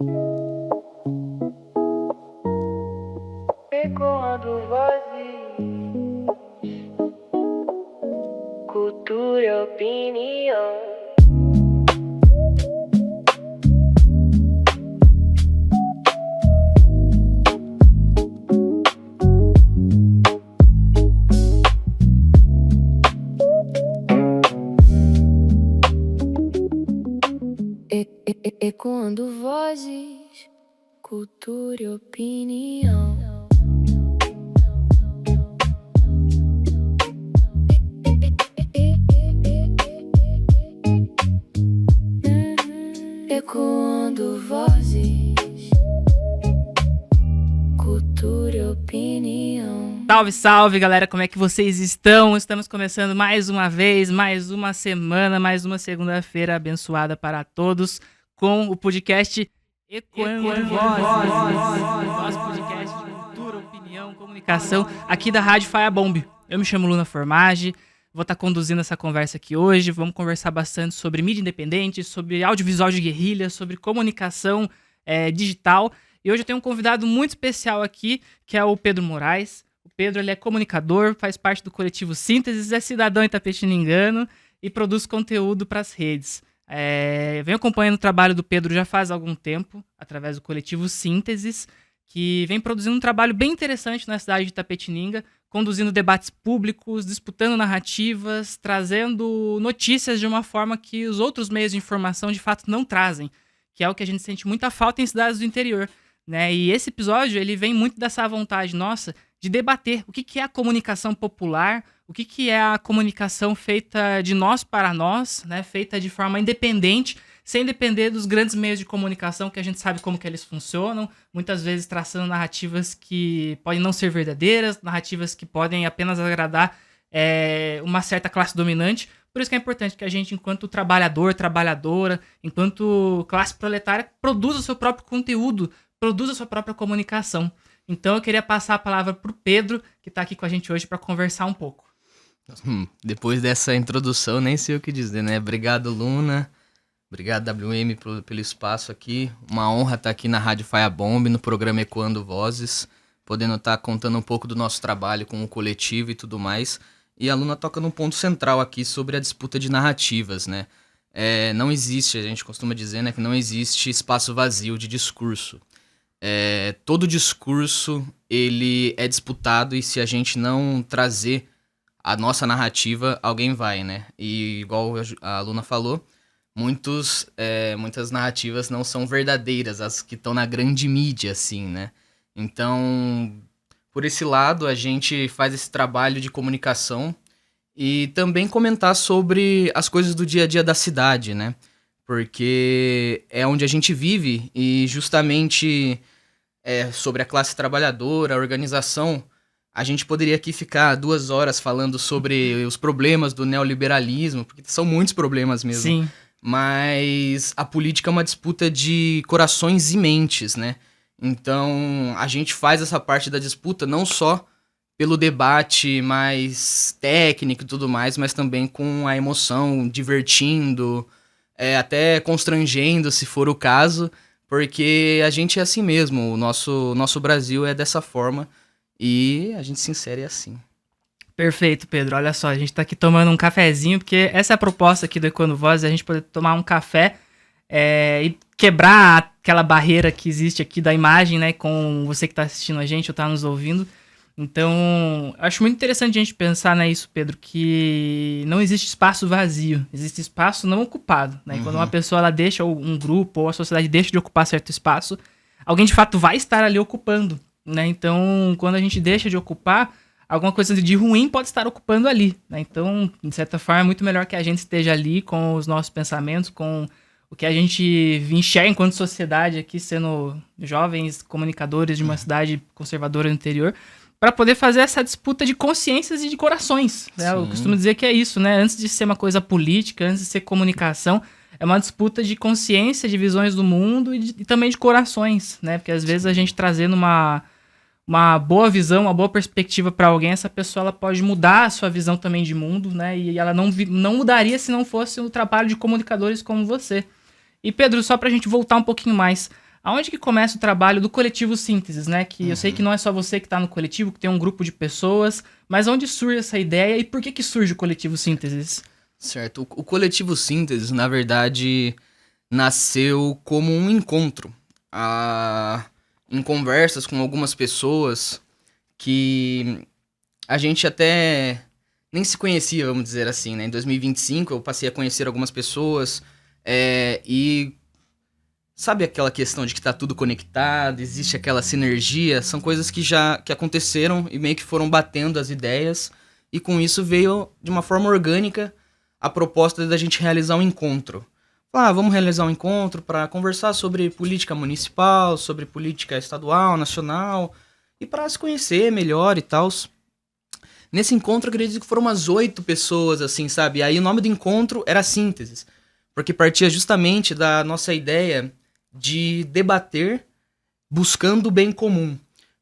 Ecoando vozes, cultura e opinião. Ecoando vozes, cultura e opinião. Ecoando vozes, cultura e opinião. Salve, salve, galera, como é que vocês estão? Estamos começando mais uma vez, mais uma semana, mais uma segunda-feira abençoada para todos com o podcast Ecoando Vozes. Nosso podcast de cultura, opinião, comunicação aqui da Rádio Faia Bomb. Eu me chamo Luna Formage, vou estar conduzindo essa conversa aqui hoje. Vamos conversar bastante sobre mídia independente, sobre audiovisual de guerrilha, sobre comunicação digital. E hoje eu tenho um convidado muito especial aqui, que é o Pedro Moraes. O Pedro, ele é comunicador, faz parte do coletivo Sínteses, é cidadão itapetiningano e produz conteúdo para as redes. Venho acompanhando o trabalho do Pedro já faz algum tempo, através do coletivo Sínteses, que vem produzindo um trabalho bem interessante na cidade de Itapetininga, conduzindo debates públicos, disputando narrativas, trazendo notícias de uma forma que os outros meios de informação de fato não trazem, que é o que a gente sente muita falta em cidades do interior, né? E esse episódio ele vem muito dessa vontade nossa de debater o que é a comunicação popular, o que é a comunicação feita de nós para nós, né? Feita de forma independente, sem depender dos grandes meios de comunicação que a gente sabe como que eles funcionam, muitas vezes traçando narrativas que podem não ser verdadeiras, narrativas que podem apenas agradar uma certa classe dominante. Por isso que é importante que a gente, enquanto trabalhador, trabalhadora, enquanto classe proletária, produza o seu próprio conteúdo, produza a sua própria comunicação. Então eu queria passar a palavra para o Pedro, que está aqui com a gente hoje para conversar um pouco. Depois dessa introdução, nem sei o que dizer, né? Obrigado, Luna. Obrigado, WM, pelo espaço aqui. Uma honra estar aqui na Rádio Faia Bomb, no programa Ecoando Vozes, podendo estar contando um pouco do nosso trabalho com o coletivo e tudo mais. E a Luna toca num ponto central aqui sobre a disputa de narrativas, né? Não existe, a gente costuma dizer, né, que não existe espaço vazio de discurso. Todo discurso ele é disputado e se a gente não trazer a nossa narrativa, alguém vai, né? E igual a Luna falou, muitas narrativas não são verdadeiras, as que estão na grande mídia, assim, né? Então, por esse lado, a gente faz esse trabalho de comunicação e também comentar sobre as coisas do dia a dia da cidade, né? Porque é onde a gente vive e justamente sobre a classe trabalhadora, a organização, a gente poderia aqui ficar 2 horas falando sobre os problemas do neoliberalismo, porque são muitos problemas mesmo. Sim. Mas a política é uma disputa de corações e mentes, né? Então, a gente faz essa parte da disputa não só pelo debate mais técnico e tudo mais, mas também com a emoção, divertindo, até constrangendo, se for o caso, porque a gente é assim mesmo, o nosso Brasil é dessa forma e a gente se insere assim. Perfeito, Pedro. Olha só, a gente tá aqui tomando um cafezinho, porque essa é a proposta aqui do Ecoando Vozes, a gente poder tomar um café e quebrar aquela barreira que existe aqui da imagem, né, com você que tá assistindo a gente ou tá nos ouvindo. Então, acho muito interessante a gente pensar nisso, Pedro, que não existe espaço vazio, existe espaço não ocupado, né? Uhum. Quando uma pessoa ela deixa, ou um grupo, ou a sociedade deixa de ocupar certo espaço, alguém de fato vai estar ali ocupando, né? Então, quando a gente deixa de ocupar, alguma coisa de ruim pode estar ocupando ali, né? Então, de certa forma, é muito melhor que a gente esteja ali com os nossos pensamentos, com o que a gente enxerga enquanto sociedade aqui, sendo jovens comunicadores de uma cidade conservadora no interior, para poder fazer essa disputa de consciências e de corações, né? Eu costumo dizer que é isso, né? Antes de ser uma coisa política, antes de ser comunicação, é uma disputa de consciência, de visões do mundo e também de corações, né? Porque às vezes a gente trazendo uma boa visão, uma boa perspectiva para alguém, essa pessoa ela pode mudar a sua visão também de mundo, né? E ela não mudaria se não fosse o trabalho de comunicadores como você. E Pedro, só pra gente voltar um pouquinho mais, Aonde que começa o trabalho do coletivo Sínteses, né? Que eu sei que não é só você que está no coletivo, que tem um grupo de pessoas, mas onde surge essa ideia e por que surge o coletivo Sínteses? Certo. O coletivo Síntese, na verdade, nasceu como um encontro. Em conversas com algumas pessoas que a gente até nem se conhecia, vamos dizer assim, né? Em 2025 eu passei a conhecer algumas pessoas e sabe aquela questão de que tá tudo conectado, existe aquela sinergia, são coisas que aconteceram e meio que foram batendo as ideias e com isso veio de uma forma orgânica a proposta da gente realizar um encontro. Vamos realizar um encontro para conversar sobre política municipal, sobre política estadual, nacional e para se conhecer melhor e tal. Nesse encontro, eu acredito que foram umas 8 pessoas, assim, sabe? Aí o nome do encontro era Sínteses, porque partia justamente da nossa ideia de debater buscando o bem comum.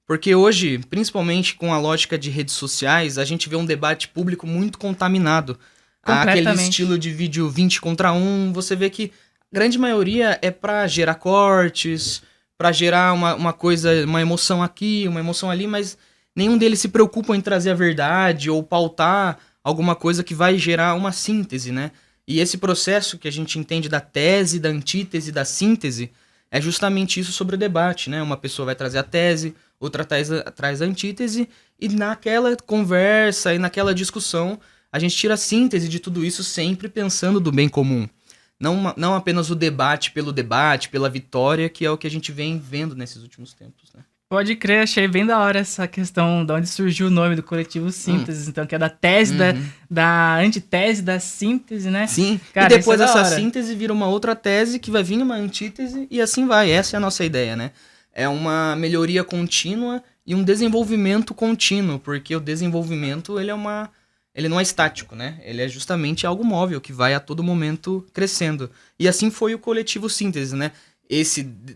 Porque hoje, principalmente com a lógica de redes sociais, a gente vê um debate público muito contaminado. Aquele estilo de vídeo 20 contra 1, você vê que a grande maioria é pra gerar cortes, pra gerar uma coisa, uma emoção aqui, uma emoção ali, mas nenhum deles se preocupa em trazer a verdade ou pautar alguma coisa que vai gerar uma síntese, né? E esse processo que a gente entende da tese, da antítese, da síntese, é justamente isso sobre o debate, né? Uma pessoa vai trazer a tese, outra traz a antítese, e naquela conversa e naquela discussão, a gente tira a síntese de tudo isso sempre pensando do bem comum. Não apenas o debate, pela vitória, que é o que a gente vem vendo nesses últimos tempos, né? Pode crer, achei bem da hora essa questão de onde surgiu o nome do coletivo Síntese, então, que é da tese, da antitese, da síntese, né? Sim, cara, e depois essa hora. síntese vira uma outra tese, que vai vir uma antítese, e assim vai. Essa é a nossa ideia, né? É uma melhoria contínua e um desenvolvimento contínuo, porque o desenvolvimento, ele não é estático, né? Ele é justamente algo móvel, que vai a todo momento crescendo. E assim foi o coletivo Síntese, né?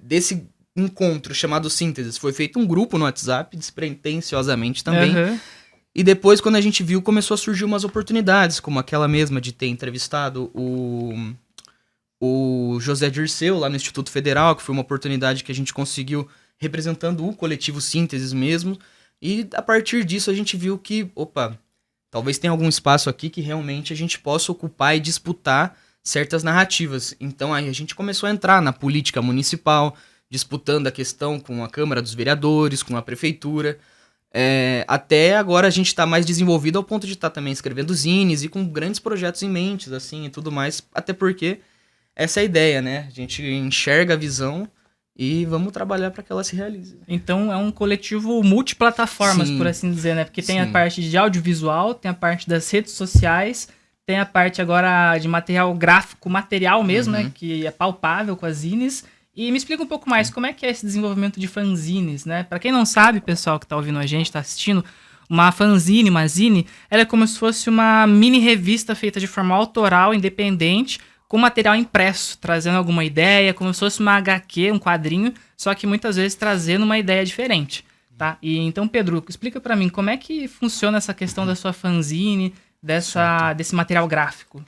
Desse encontro chamado Síntese, foi feito um grupo no WhatsApp, despretensiosamente também. E depois, quando a gente viu, começou a surgir umas oportunidades, como aquela mesma de ter entrevistado o José Dirceu, lá no Instituto Federal, que foi uma oportunidade que a gente conseguiu representando o coletivo Síntese mesmo. E a partir disso a gente viu que, talvez tenha algum espaço aqui que realmente a gente possa ocupar e disputar certas narrativas. Então aí a gente começou a entrar na política municipal, disputando a questão com a Câmara dos Vereadores, com a Prefeitura. Até agora a gente está mais desenvolvido ao ponto de estar também escrevendo zines e com grandes projetos em mente, assim, e tudo mais. Até porque essa é a ideia, né? A gente enxerga a visão e vamos trabalhar para que ela se realize. Então é um coletivo multiplataformas, Sim, por assim dizer, né? Porque tem sim. a parte de audiovisual, tem a parte das redes sociais, tem a parte agora de material gráfico, material mesmo, né? Que é palpável com as zines. E me explica um pouco mais, como é que é esse desenvolvimento de fanzines, né? Pra quem não sabe, pessoal que tá ouvindo a gente, tá assistindo, uma fanzine, uma zine, ela é como se fosse uma mini revista feita de forma autoral, independente, com material impresso, trazendo alguma ideia, como se fosse uma HQ, um quadrinho, só que muitas vezes trazendo uma ideia diferente, tá? E então, Pedro, explica pra mim, como é que funciona essa questão da sua fanzine, desse material gráfico?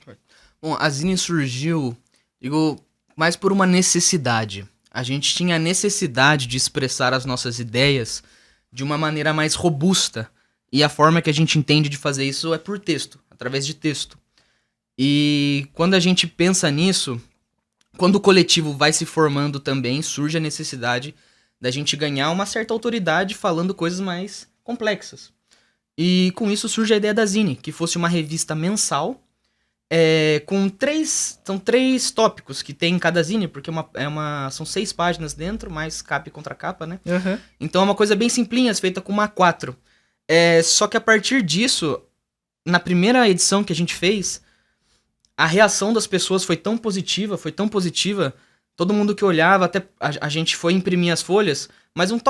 Bom, a zine surgiu, mais por uma necessidade. A gente tinha a necessidade de expressar as nossas ideias de uma maneira mais robusta. E a forma que a gente entende de fazer isso é por texto, através de texto. E quando a gente pensa nisso, quando o coletivo vai se formando também, surge a necessidade da gente ganhar uma certa autoridade falando coisas mais complexas. E com isso surge a ideia da zine, que fosse uma revista mensal, são 3 tópicos que tem em cada zine, porque são 6 páginas dentro, mais capa e contracapa, né? Então é uma coisa bem simplinha, feita com uma A4. Só que a partir disso, na primeira edição que a gente fez, a reação das pessoas foi tão positiva, todo mundo que olhava, até a gente foi imprimir as folhas, mas uma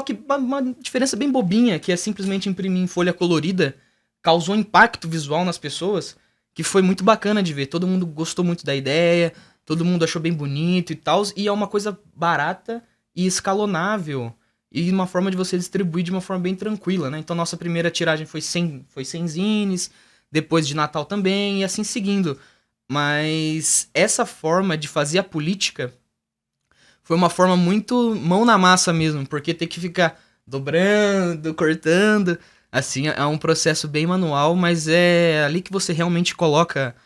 diferença bem bobinha, que é simplesmente imprimir em folha colorida, causou impacto visual nas pessoas, que foi muito bacana de ver. Todo mundo gostou muito da ideia, todo mundo achou bem bonito e tal, e é uma coisa barata e escalonável, e uma forma de você distribuir de uma forma bem tranquila, né? Então nossa primeira tiragem foi 100 zines, depois de Natal também, e assim seguindo. Mas essa forma de fazer a política foi uma forma muito mão na massa mesmo, porque tem que ficar dobrando, cortando, assim, é um processo bem manual, mas é ali que você realmente coloca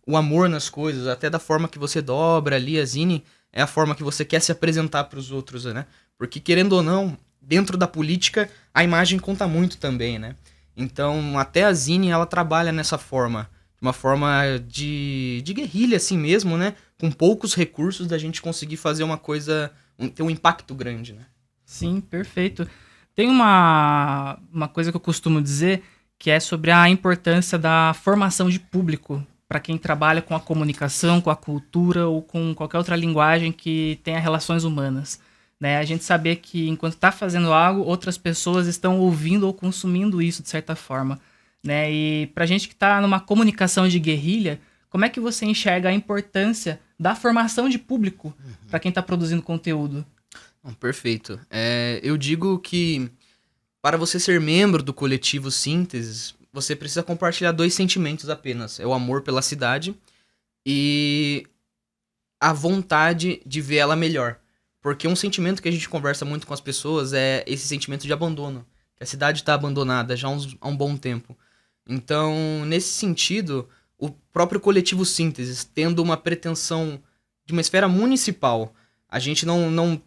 o amor nas coisas, até da forma que você dobra ali a zine, é a forma que você quer se apresentar para os outros, né? Porque querendo ou não, dentro da política, a imagem conta muito também, né? Então, até a zine, ela trabalha nessa forma, uma forma de guerrilha assim mesmo, né? Com poucos recursos da gente conseguir fazer uma coisa, ter um impacto grande, né? Sim, perfeito. Tem uma coisa que eu costumo dizer que é sobre a importância da formação de público para quem trabalha com a comunicação, com a cultura ou com qualquer outra linguagem que tenha relações humanas. Né? A gente saber que enquanto está fazendo algo, outras pessoas estão ouvindo ou consumindo isso de certa forma. Né? E para a gente que está numa comunicação de guerrilha, como é que você enxerga a importância da formação de público para quem está produzindo conteúdo? Perfeito. Eu digo que para você ser membro do coletivo Síntese, você precisa compartilhar 2 sentimentos apenas. É o amor pela cidade e a vontade de ver ela melhor. Porque um sentimento que a gente conversa muito com as pessoas é esse sentimento de abandono. Que a cidade está abandonada já há um bom tempo. Então, nesse sentido, o próprio coletivo Síntese, tendo uma pretensão de uma esfera municipal, a gente não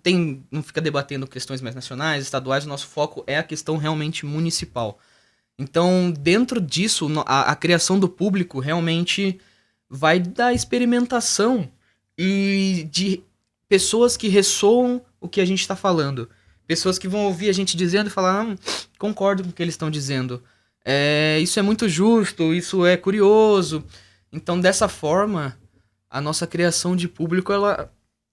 fica debatendo questões mais nacionais, estaduais, o nosso foco é a questão realmente municipal. Então, dentro disso, a criação do público realmente vai da experimentação e de pessoas que ressoam o que a gente está falando. Pessoas que vão ouvir a gente dizendo e falar, concordo com o que eles estão dizendo. Isso é muito justo, isso é curioso. Então, dessa forma, a nossa criação de público, ela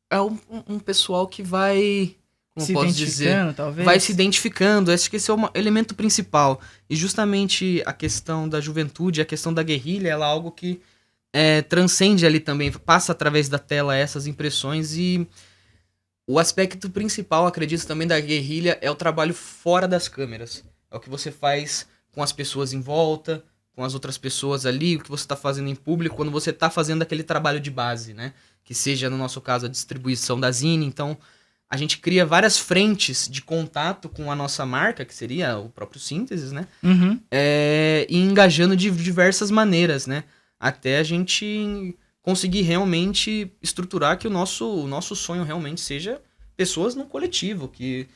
é um pessoal que vai, como Se posso dizer, identificando, talvez? vai se identificando. Acho que esse é o elemento principal. E justamente a questão da juventude, a questão da guerrilha, ela é algo que transcende ali também, passa através da tela essas impressões. E o aspecto principal, acredito também, da guerrilha é o trabalho fora das câmeras. É o que você faz com as pessoas em volta, com as outras pessoas ali, o que você está fazendo em público, quando você está fazendo aquele trabalho de base, né? Que seja, no nosso caso, a distribuição da zine. Então, a gente cria várias frentes de contato com a nossa marca, que seria o próprio Síntese, né? Uhum. E engajando de diversas maneiras, né? Até a gente conseguir realmente estruturar que o nosso sonho realmente seja pessoas no coletivo, que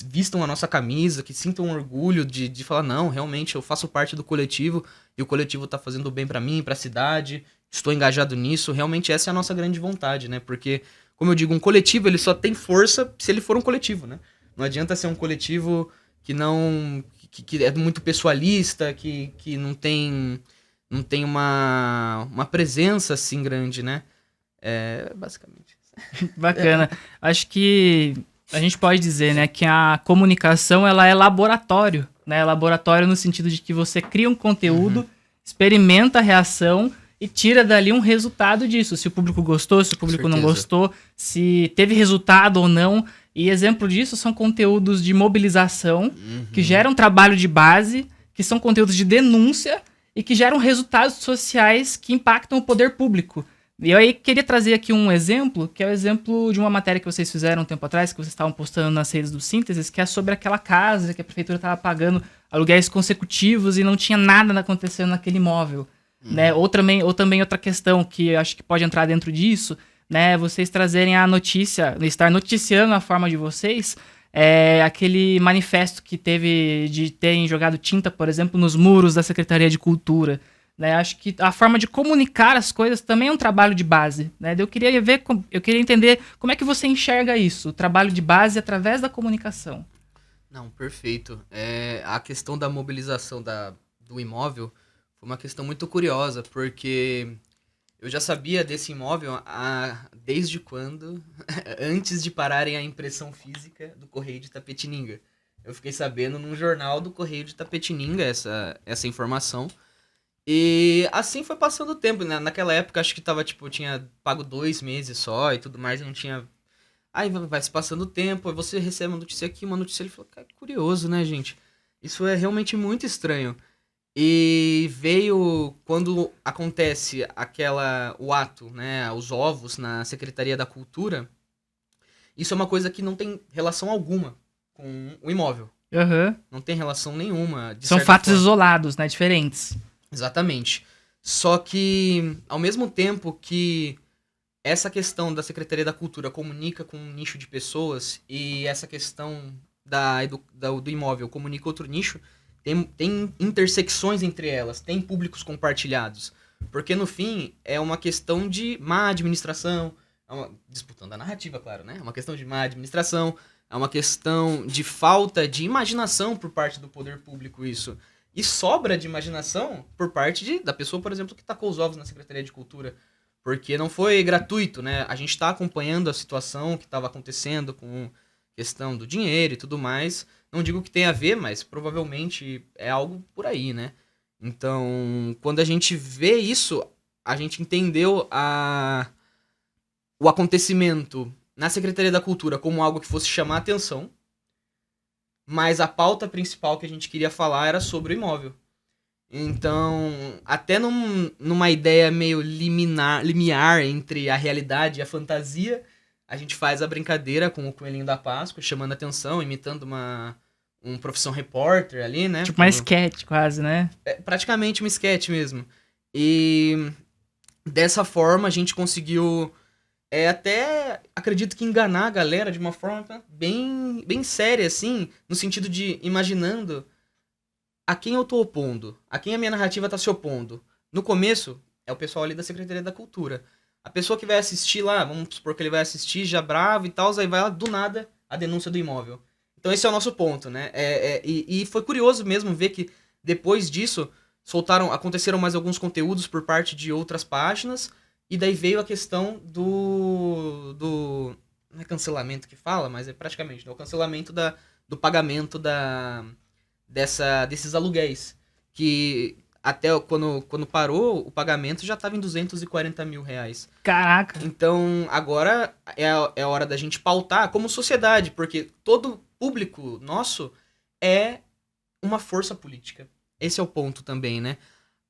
vistam a nossa camisa, que sintam orgulho de falar, não, realmente eu faço parte do coletivo e o coletivo tá fazendo bem pra mim, pra cidade, estou engajado nisso. Realmente essa é a nossa grande vontade, né? Porque, como eu digo, um coletivo ele só tem força se ele for um coletivo, né? Não adianta ser um coletivo que não... que é muito pessoalista, que não tem uma presença assim grande, né? Basicamente isso. Bacana. Acho que a gente pode dizer, né, que a comunicação ela é laboratório, né? Laboratório no sentido de que você cria um conteúdo, experimenta a reação e tira dali um resultado disso. Se o público gostou, se o público não gostou, se teve resultado ou não. E exemplo disso são conteúdos de mobilização, que geram trabalho de base, que são conteúdos de denúncia e que geram resultados sociais que impactam o poder público. E eu aí queria trazer aqui um exemplo, que é o exemplo de uma matéria que vocês fizeram um tempo atrás, que vocês estavam postando nas redes do Síntese, que é sobre aquela casa que a prefeitura estava pagando aluguéis consecutivos e não tinha nada acontecendo naquele imóvel. Né? Ou também outra questão que eu acho que pode entrar dentro disso, né? Vocês trazerem a notícia, estar noticiando a forma de vocês, aquele manifesto que teve de terem jogado tinta, por exemplo, nos muros da Secretaria de Cultura. Né? Acho que a forma de comunicar as coisas também é um trabalho de base. Né? Eu queria entender como é que você enxerga isso, o trabalho de base através da comunicação. Não, perfeito. A questão da mobilização do imóvel foi uma questão muito curiosa, porque eu já sabia desse imóvel desde quando, antes de pararem a impressão física do Correio de Itapetininga. Eu fiquei sabendo num jornal do Correio de Itapetininga essa informação. E assim foi passando o tempo, né? Naquela época acho que eu tinha pago 2 meses só e tudo mais, não tinha... Aí vai se passando o tempo, aí você recebe uma notícia aqui, uma notícia ali, e fala, cara, curioso, né, gente? Isso é realmente muito estranho. E veio quando acontece o ato, né, os ovos na Secretaria da Cultura, isso é uma coisa que não tem relação alguma com o imóvel. Aham. Não tem relação nenhuma. De São certa fatos forma. isolados, né? Diferentes. Exatamente. Só que, ao mesmo tempo que essa questão da Secretaria da Cultura comunica com um nicho de pessoas e essa questão do imóvel comunica outro nicho, tem intersecções entre elas, tem públicos compartilhados. Porque, no fim, é uma questão de má administração, disputando a narrativa, claro, né? É uma questão de má administração, é uma questão de falta de imaginação por parte do poder público, isso. E sobra de imaginação por parte da pessoa, por exemplo, que tacou os ovos na Secretaria de Cultura. Porque não foi gratuito, né? A gente está acompanhando a situação que estava acontecendo com questão do dinheiro e tudo mais. Não digo que tenha a ver, mas provavelmente é algo por aí, né? Então, quando a gente vê isso, a gente entendeu o acontecimento na Secretaria da Cultura como algo que fosse chamar a atenção, mas a pauta principal que a gente queria falar era sobre o imóvel. Então, até numa ideia meio limiar entre a realidade e a fantasia, a gente faz a brincadeira com o Coelhinho da Páscoa, chamando a atenção, imitando um profissão repórter ali, né? Tipo uma sketch quase, né? É praticamente um sketch mesmo. E dessa forma a gente conseguiu até, acredito que enganar a galera de uma forma bem, bem séria, assim, no sentido de imaginando a quem eu tô opondo, a quem a minha narrativa tá se opondo. No começo, é o pessoal ali da Secretaria da Cultura. A pessoa que vai assistir lá, vamos supor que ele vai assistir já bravo e tal, aí vai lá do nada a denúncia do imóvel. Então esse é o nosso ponto, né? E foi curioso mesmo ver que depois disso aconteceram mais alguns conteúdos por parte de outras páginas, e daí veio a questão do não é cancelamento que fala, mas é praticamente, né? O cancelamento do pagamento desses aluguéis. Que até quando parou, o pagamento já estava em 240 mil reais. Caraca. Então, agora é a hora da gente pautar como sociedade, porque todo público nosso é uma força política. Esse é o ponto também, né?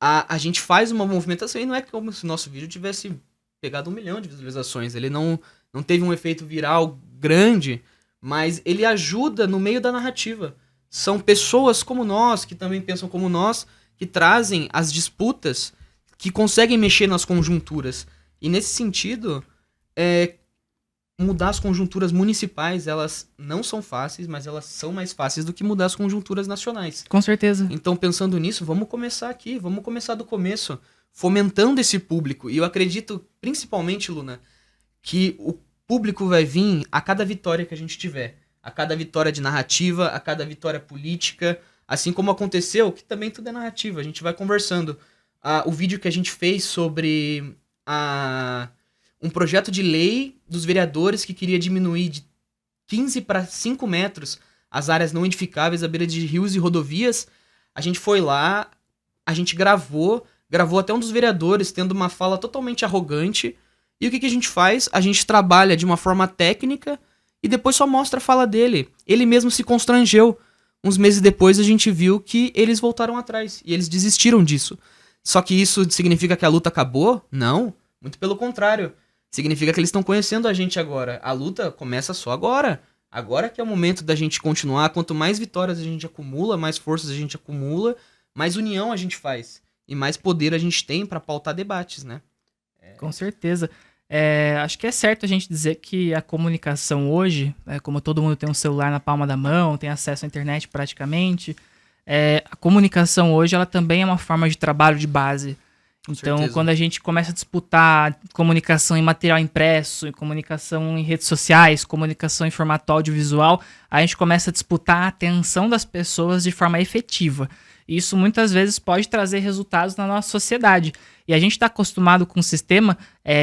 A gente faz uma movimentação e não é como se o nosso vídeo tivesse pegado 1 milhão de visualizações. Ele não teve um efeito viral grande, mas ele ajuda no meio da narrativa. São pessoas como nós, que também pensam como nós, que trazem as disputas, que conseguem mexer nas conjunturas. E nesse sentido, mudar as conjunturas municipais, elas não são fáceis, mas elas são mais fáceis do que mudar as conjunturas nacionais. Com certeza. Então, pensando nisso, vamos começar aqui, vamos começar do começo, fomentando esse público. E eu acredito, principalmente, Luna, que o público vai vir a cada vitória que a gente tiver. A cada vitória de narrativa, a cada vitória política, assim como aconteceu, que também tudo é narrativa, a gente vai conversando. O vídeo que a gente fez sobre um projeto de lei dos vereadores que queria diminuir de 15 para 5 metros as áreas não edificáveis à beira de rios e rodovias, a gente foi lá, a gente gravou até um dos vereadores tendo uma fala totalmente arrogante, e o que a gente faz? A gente trabalha de uma forma técnica e depois só mostra a fala dele. Ele mesmo se constrangeu. Uns meses depois a gente viu que eles voltaram atrás e eles desistiram disso. Só que isso significa que a luta acabou? Não, muito pelo contrário. Significa que eles estão conhecendo a gente agora. A luta começa só agora. Agora que é o momento da gente continuar. Quanto mais vitórias a gente acumula, mais forças a gente acumula, mais união a gente faz. E mais poder a gente tem para pautar debates, né? Com certeza. Acho que é certo a gente dizer que a comunicação hoje, como todo mundo tem um celular na palma da mão, tem acesso à internet praticamente, a comunicação hoje ela também é uma forma de trabalho de base. Então, certeza. Quando a gente começa a disputar comunicação em material impresso, comunicação em redes sociais, comunicação em formato audiovisual, a gente começa a disputar a atenção das pessoas de forma efetiva. Isso muitas vezes pode trazer resultados na nossa sociedade. E a gente está acostumado com um sistema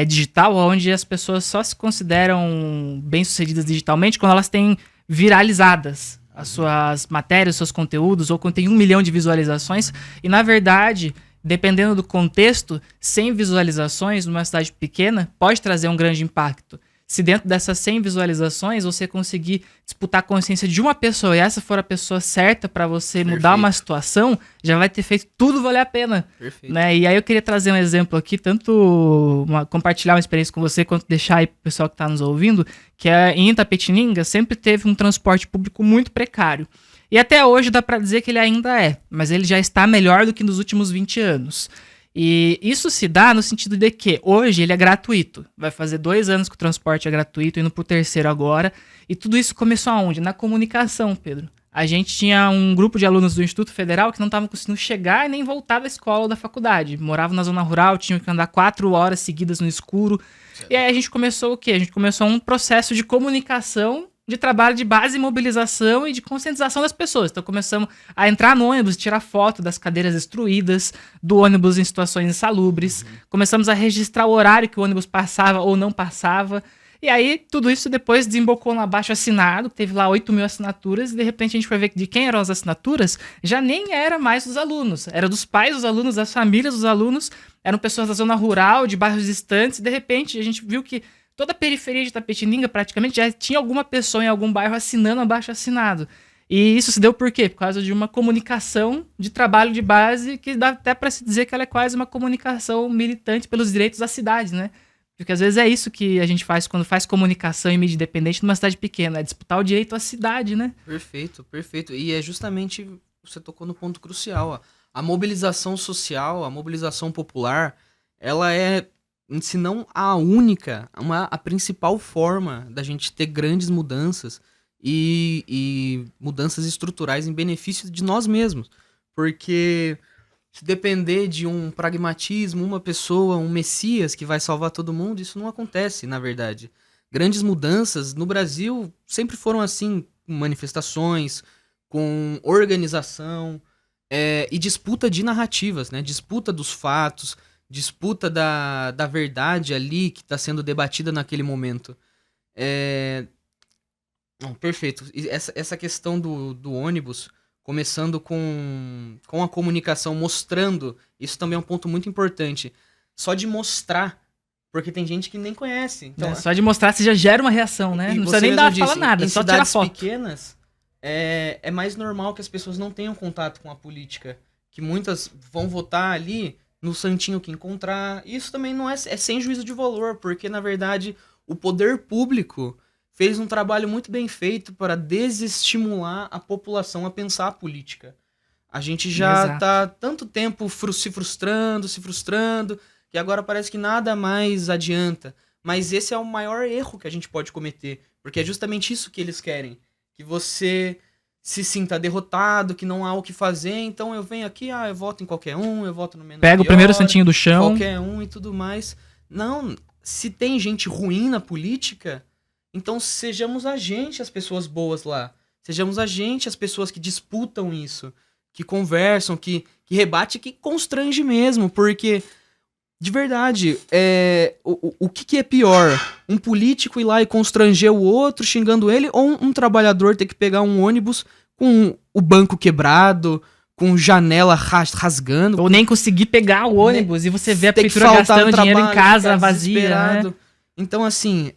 digital onde as pessoas só se consideram bem-sucedidas digitalmente quando elas têm viralizadas as suas matérias, os seus conteúdos, ou quando tem 1 milhão de visualizações. E, na verdade, dependendo do contexto, 100 visualizações numa cidade pequena pode trazer um grande impacto. se dentro dessas 100 visualizações você conseguir disputar a consciência de uma pessoa e essa for a pessoa certa para você mudar uma situação, já vai ter feito tudo valer a pena. Perfeito. Né? E aí eu queria trazer um exemplo aqui, tanto compartilhar uma experiência com você, quanto deixar aí pro pessoal que tá nos ouvindo, que em Itapetininga sempre teve um transporte público muito precário. E até hoje dá para dizer que ele ainda é, mas ele já está melhor do que nos últimos 20 anos. E isso se dá no sentido de que hoje ele é gratuito. Vai fazer 2 anos que o transporte é gratuito, indo pro 3º agora. E tudo isso começou aonde? Na comunicação, Pedro. A gente tinha um grupo de alunos do Instituto Federal que não estavam conseguindo chegar e nem voltar da escola ou da faculdade. Moravam na zona rural, tinham que andar 4 horas seguidas no escuro. Certo. E aí a gente começou o quê? A gente começou um processo de comunicação, de trabalho de base, mobilização e de conscientização das pessoas. Então começamos a entrar no ônibus, tirar foto das cadeiras destruídas, do ônibus em situações insalubres. Começamos a registrar o horário que o ônibus passava ou não passava. E aí tudo isso depois desembocou no abaixo-assinado, teve lá 8.000 assinaturas, e de repente a gente foi ver de quem eram as assinaturas, já nem era mais dos alunos, era dos pais dos alunos, das famílias dos alunos, eram pessoas da zona rural, de bairros distantes, e de repente a gente viu que toda a periferia de Itapetininga praticamente já tinha alguma pessoa em algum bairro assinando abaixo-assinado. E isso se deu por quê? Por causa de uma comunicação de trabalho de base que dá até para se dizer que ela é quase uma comunicação militante pelos direitos da cidade, né? Porque às vezes é isso que a gente faz quando faz comunicação em mídia independente numa cidade pequena, é disputar o direito à cidade, né? Perfeito, perfeito. E é justamente, você tocou no ponto crucial, ó. A mobilização social, a mobilização popular, ela é, se não a única, a principal forma da gente ter grandes mudanças e mudanças estruturais em benefício de nós mesmos. Porque se depender de um pragmatismo, uma pessoa, um messias que vai salvar todo mundo, isso não acontece, na verdade. Grandes mudanças no Brasil sempre foram assim, com manifestações, com organização e disputa de narrativas, né? Disputa dos fatos, disputa da verdade ali que está sendo debatida naquele momento. Perfeito. Essa questão do ônibus, começando com a comunicação, mostrando, isso também é um ponto muito importante. Só de mostrar, porque tem gente que nem conhece. Então, só de mostrar você já gera uma reação, né? Não precisa nem falar nada, em só tirar foto. Pequenas, é mais normal que as pessoas não tenham contato com a política. Que muitas vão votar ali no santinho que encontrar. Isso também não é sem juízo de valor, porque, na verdade, o poder público fez um trabalho muito bem feito para desestimular a população a pensar a política. A gente já está tanto tempo se frustrando, que agora parece que nada mais adianta. Mas esse é o maior erro que a gente pode cometer, porque é justamente isso que eles querem. Que você se sinta derrotado, que não há o que fazer, então eu venho aqui, eu voto em qualquer um, eu voto no menos Pega pior, o primeiro santinho do chão. Qualquer um e tudo mais. Não, se tem gente ruim na política, então sejamos a gente as pessoas boas lá. Sejamos a gente as pessoas que disputam isso, que conversam, que rebate, que constrange mesmo, porque, de verdade, o que é pior? Um político ir lá e constranger o outro, xingando ele, ou um trabalhador ter que pegar um ônibus com o banco quebrado, com janela rasgando. Ou nem conseguir pegar o ônibus e você vê a prefeitura gastando dinheiro em casa vazia, né? Então, assim,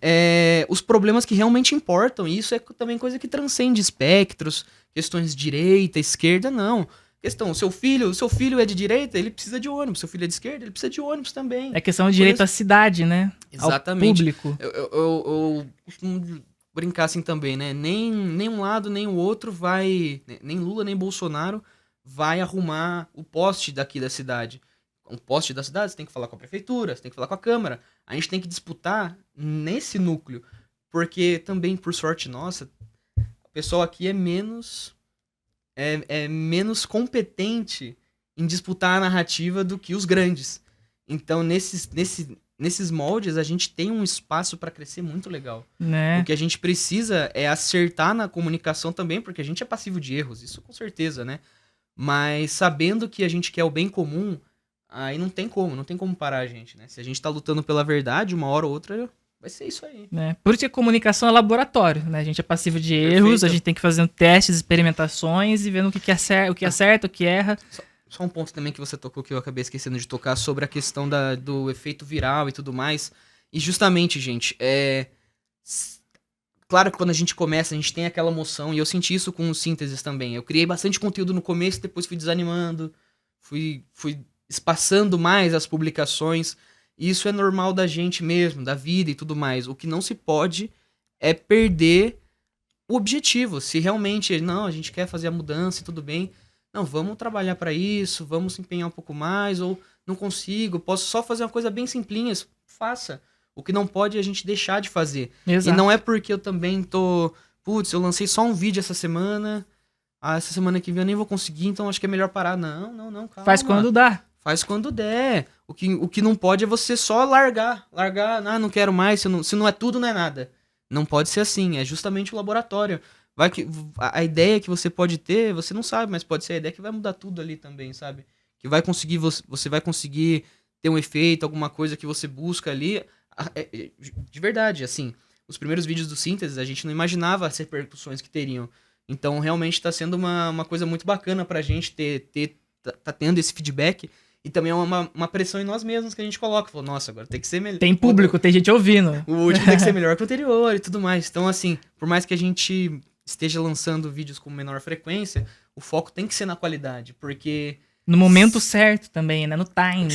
os problemas que realmente importam, e isso é também coisa que transcende espectros, questões de direita, esquerda, não. Questão, seu filho é de direita, ele precisa de ônibus. Seu filho é de esquerda, ele precisa de ônibus também. É questão de direito à cidade, né? Exatamente. Ao público. Eu costumo brincar assim também, né? Nem um lado, nem o outro vai... Nem Lula, nem Bolsonaro vai arrumar o poste daqui da cidade. Um poste da cidade, você tem que falar com a prefeitura, você tem que falar com a Câmara. A gente tem que disputar nesse núcleo. Porque também, por sorte nossa, o pessoal aqui é menos competente em disputar a narrativa do que os grandes. Então, nesses moldes, a gente tem um espaço para crescer muito legal. Né? O que a gente precisa é acertar na comunicação também, porque a gente é passivo de erros, isso com certeza, né? Mas sabendo que a gente quer o bem comum, aí não tem como parar a gente, né? Se a gente tá lutando pela verdade, uma hora ou outra vai ser isso aí. Né? Por isso que a comunicação é laboratório, né? A gente é passivo de erros, a gente tem que fazer testes, experimentações e vendo o que acerta, o que erra. Só um ponto também que você tocou que eu acabei esquecendo de tocar sobre a questão do efeito viral e tudo mais. E justamente, gente, Claro que quando a gente começa, a gente tem aquela emoção, e eu senti isso com os sínteses também. Eu criei bastante conteúdo no começo, depois fui desanimando, fui espaçando mais as publicações. E isso é normal da gente mesmo, da vida e tudo mais. O que não se pode é perder o objetivo. Se realmente, não, a gente quer fazer a mudança e tudo bem, não, vamos trabalhar para isso, vamos se empenhar um pouco mais, ou não consigo, posso só fazer uma coisa bem simplinha, faça. O que não pode é a gente deixar de fazer. Exato. E não é porque eu também tô, putz, eu lancei só um vídeo essa semana, essa semana que vem eu nem vou conseguir, então acho que é melhor parar. Não, calma. Faz quando dá. Faz quando der. O que não pode é você só largar, não quero mais, se não é tudo, não é nada. Não pode ser assim, é justamente o laboratório. Vai que a ideia que você pode ter, você não sabe, mas pode ser a ideia que vai mudar tudo ali também, sabe? Que vai conseguir, você vai conseguir ter um efeito, alguma coisa que você busca ali. De verdade, assim, os primeiros vídeos do Síntese, a gente não imaginava as repercussões que teriam. Então, realmente tá sendo uma coisa muito bacana pra gente tá tendo esse feedback. E também é uma pressão em nós mesmos que a gente coloca. Falou, nossa, agora tem que ser melhor. Tem público, tem gente ouvindo. O último tem que ser melhor que o anterior e tudo mais. Então, assim, por mais que a gente esteja lançando vídeos com menor frequência, o foco tem que ser na qualidade, porque... No momento certo também, né? No timing.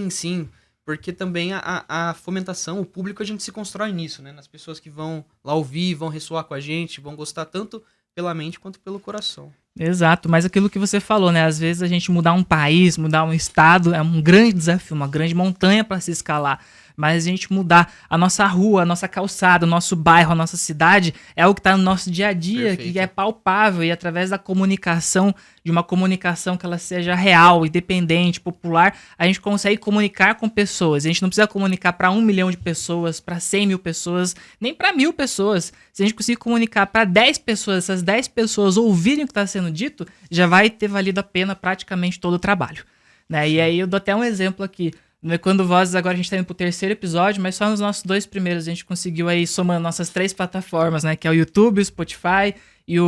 Sim. Porque também a fomentação, o público, a gente se constrói nisso, né? Nas pessoas que vão lá ouvir, vão ressoar com a gente, vão gostar tanto pela mente quanto pelo coração. Exato, mas aquilo que você falou, né? Às vezes a gente mudar um país, mudar um estado é um grande desafio, uma grande montanha para se escalar. Mas a gente mudar a nossa rua, a nossa calçada, o nosso bairro, a nossa cidade, é o que está no nosso dia a dia, Perfeito. que é palpável. E através da comunicação, de uma comunicação que ela seja real, independente, popular, a gente consegue comunicar com pessoas. A gente não precisa comunicar para 1 milhão de pessoas, para 100 mil pessoas, nem para 1000 pessoas. Se a gente conseguir comunicar para 10 pessoas, essas 10 pessoas ouvirem o que está sendo dito, já vai ter valido a pena praticamente todo o trabalho, né? E aí eu dou até um exemplo aqui. No Ecoando Vozes, agora a gente tá indo pro 3º episódio, mas só nos nossos 2 primeiros a gente conseguiu aí, somando nossas 3 plataformas, né? Que é o YouTube, o Spotify e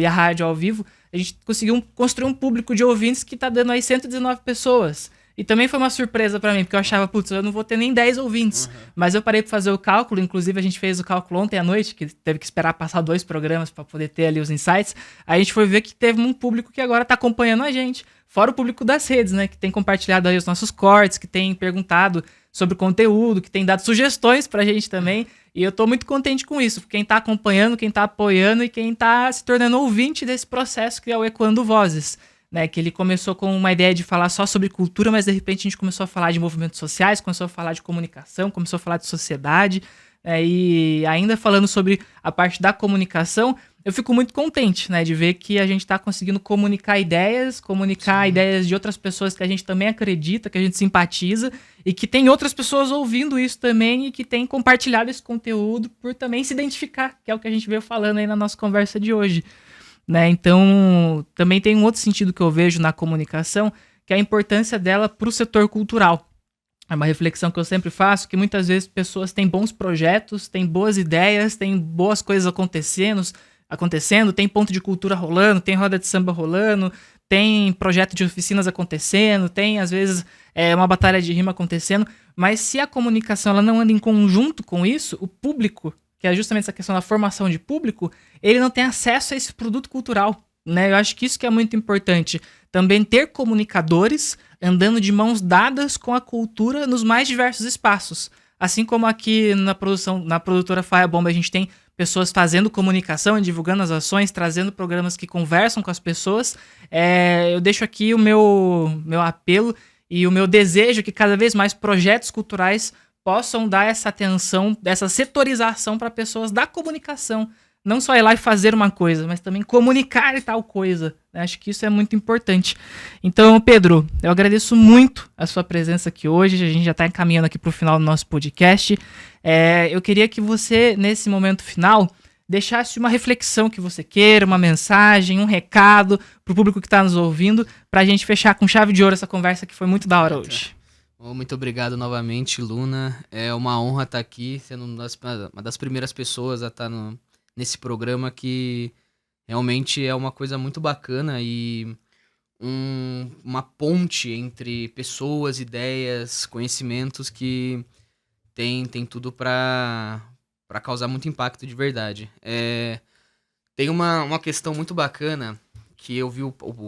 a rádio ao vivo. A gente conseguiu construir um público de ouvintes que tá dando aí 119 pessoas. E também foi uma surpresa pra mim, porque eu achava, putz, eu não vou ter nem 10 ouvintes. Mas eu parei pra fazer o cálculo, inclusive a gente fez o cálculo ontem à noite, que teve que esperar passar 2 programas pra poder ter ali os insights. Aí a gente foi ver que teve um público que agora tá acompanhando a gente. Fora o público das redes, né? Que tem compartilhado aí os nossos cortes, que tem perguntado sobre conteúdo, que tem dado sugestões pra gente também. E eu tô muito contente com isso. Quem tá acompanhando, quem tá apoiando e quem tá se tornando ouvinte desse processo que é o Ecoando Vozes. Né, que ele começou com uma ideia de falar só sobre cultura, mas de repente a gente começou a falar de movimentos sociais, começou a falar de comunicação, começou a falar de sociedade, e ainda falando sobre a parte da comunicação, eu fico muito contente, né, de ver que a gente está conseguindo comunicar ideias de outras pessoas que a gente também acredita, que a gente simpatiza, e que tem outras pessoas ouvindo isso também e que tem compartilhado esse conteúdo por também se identificar, que é o que a gente veio falando aí na nossa conversa de hoje. Né? Então, também tem um outro sentido que eu vejo na comunicação, que é a importância dela para o setor cultural. É uma reflexão que eu sempre faço, que muitas vezes pessoas têm bons projetos, têm boas ideias, têm boas coisas acontecendo, tem ponto de cultura rolando, tem roda de samba rolando, tem projeto de oficinas acontecendo, tem, às vezes, uma batalha de rima acontecendo, mas se a comunicação ela não anda em conjunto com isso, o público, que é justamente essa questão da formação de público, ele não tem acesso a esse produto cultural, né? Eu acho que isso que é muito importante. Também ter comunicadores andando de mãos dadas com a cultura nos mais diversos espaços. Assim como aqui na produtora Faia Bomba, a gente tem pessoas fazendo comunicação, divulgando as ações, trazendo programas que conversam com as pessoas. Eu deixo aqui o meu apelo e o meu desejo que cada vez mais projetos culturais possam dar essa atenção, essa setorização para pessoas da comunicação. Não só ir lá e fazer uma coisa, mas também comunicar tal coisa. Acho que isso é muito importante. Então, Pedro, eu agradeço muito a sua presença aqui hoje. A gente já está encaminhando aqui para o final do nosso podcast. Eu queria que você, nesse momento final, deixasse uma reflexão que você queira, uma mensagem, um recado para o público que está nos ouvindo, para a gente fechar com chave de ouro essa conversa que foi muito da hora hoje. Muito obrigado novamente, Luna. É uma honra estar aqui, sendo uma das primeiras pessoas a estar nesse programa, que realmente é uma coisa muito bacana e uma ponte entre pessoas, ideias, conhecimentos que tem tudo para pra causar muito impacto de verdade. Tem uma questão muito bacana que eu vi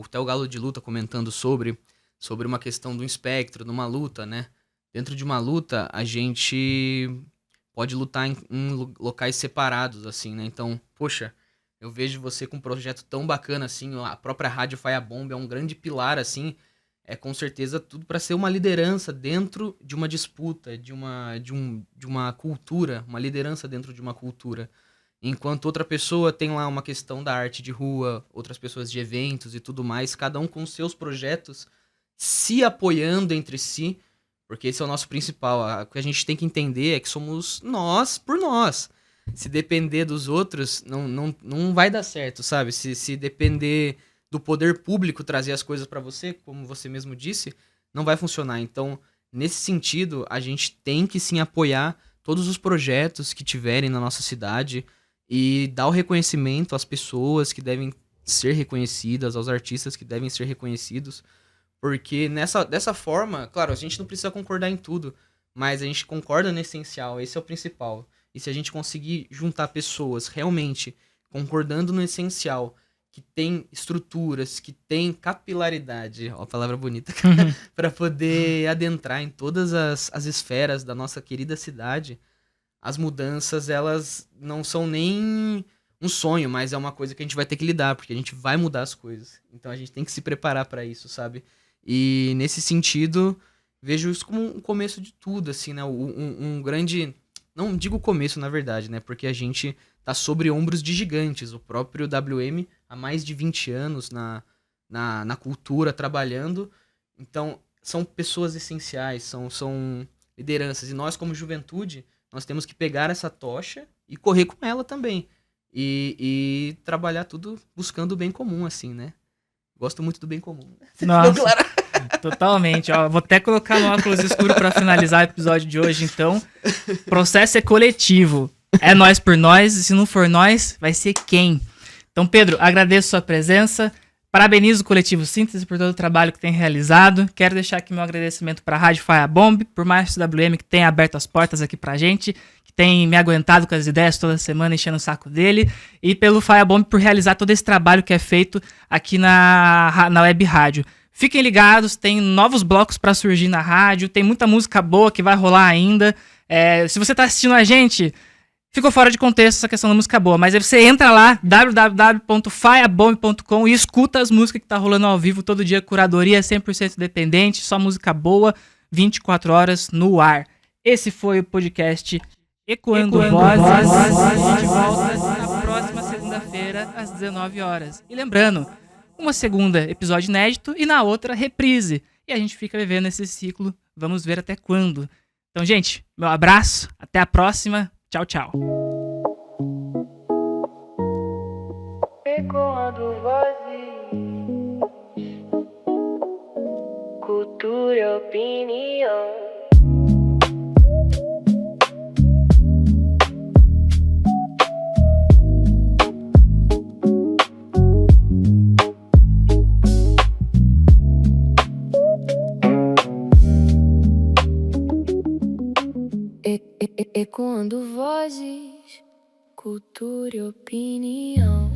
até o Galo de Luta comentando sobre uma questão do espectro, numa luta, né? Dentro de uma luta, a gente pode lutar em locais separados, assim, né? Então, poxa, eu vejo você com um projeto tão bacana, assim, a própria Rádio Faia Bomb é um grande pilar, assim, com certeza tudo para ser uma liderança dentro de uma disputa, de uma cultura, uma liderança dentro de uma cultura. Enquanto outra pessoa tem lá uma questão da arte de rua, outras pessoas de eventos e tudo mais, cada um com seus projetos, se apoiando entre si, porque esse é o nosso principal. O que a gente tem que entender é que somos nós por nós. Se depender dos outros, não vai dar certo, sabe? Se depender do poder público trazer as coisas pra você, como você mesmo disse, não vai funcionar. Então, nesse sentido, a gente tem que sim apoiar todos os projetos que tiverem na nossa cidade e dar o reconhecimento às pessoas que devem ser reconhecidas, aos artistas que devem ser reconhecidos. Porque dessa forma, claro, a gente não precisa concordar em tudo, mas a gente concorda no essencial, esse é o principal. E se a gente conseguir juntar pessoas realmente concordando no essencial, que tem estruturas, que tem capilaridade, ó, a palavra bonita, para poder adentrar em todas as esferas da nossa querida cidade, as mudanças, elas não são nem um sonho, mas é uma coisa que a gente vai ter que lidar, porque a gente vai mudar as coisas. Então a gente tem que se preparar para isso, sabe? E nesse sentido, vejo isso como um começo de tudo, assim, né? Um grande... Não digo começo, na verdade, né? Porque a gente tá sobre ombros de gigantes. O próprio WM, há mais de 20 anos na cultura, trabalhando. Então, são pessoas essenciais, são lideranças. E nós, como juventude, nós temos que pegar essa tocha e correr com ela também. E trabalhar tudo buscando o bem comum, assim, né? Gosto muito do bem comum. Nossa, totalmente. Ó, vou até colocar no óculos escuro pra finalizar o episódio de hoje, então. Processo é coletivo. É nós por nós, e se não for nós, vai ser quem? Então, Pedro, agradeço sua presença. Parabenizo o Coletivo Síntese por todo o trabalho que tem realizado. Quero deixar aqui meu agradecimento para a Rádio Faia Bomb, por mais WM que tem aberto as portas aqui pra gente, que tem me aguentado com as ideias toda semana, enchendo o saco dele, e pelo Faia Bomb por realizar todo esse trabalho que é feito aqui na Web Rádio. Fiquem ligados, tem novos blocos para surgir na rádio, tem muita música boa que vai rolar ainda. Se você tá assistindo a gente, ficou fora de contexto essa questão da música boa, mas aí você entra lá, www.faiabomb.com, e escuta as músicas que tá rolando ao vivo todo dia, curadoria 100% independente, só música boa, 24 horas no ar. Esse foi o podcast Ecoando Vozes. A gente volta na próxima segunda-feira, às 19 horas. E lembrando, uma segunda episódio inédito e na outra reprise. E a gente fica vivendo esse ciclo, vamos ver até quando. Então, gente, meu abraço, até a próxima. Tchau, tchau. Ecoando vozes, cultura e opinião. Ecoando vozes, cultura e opinião.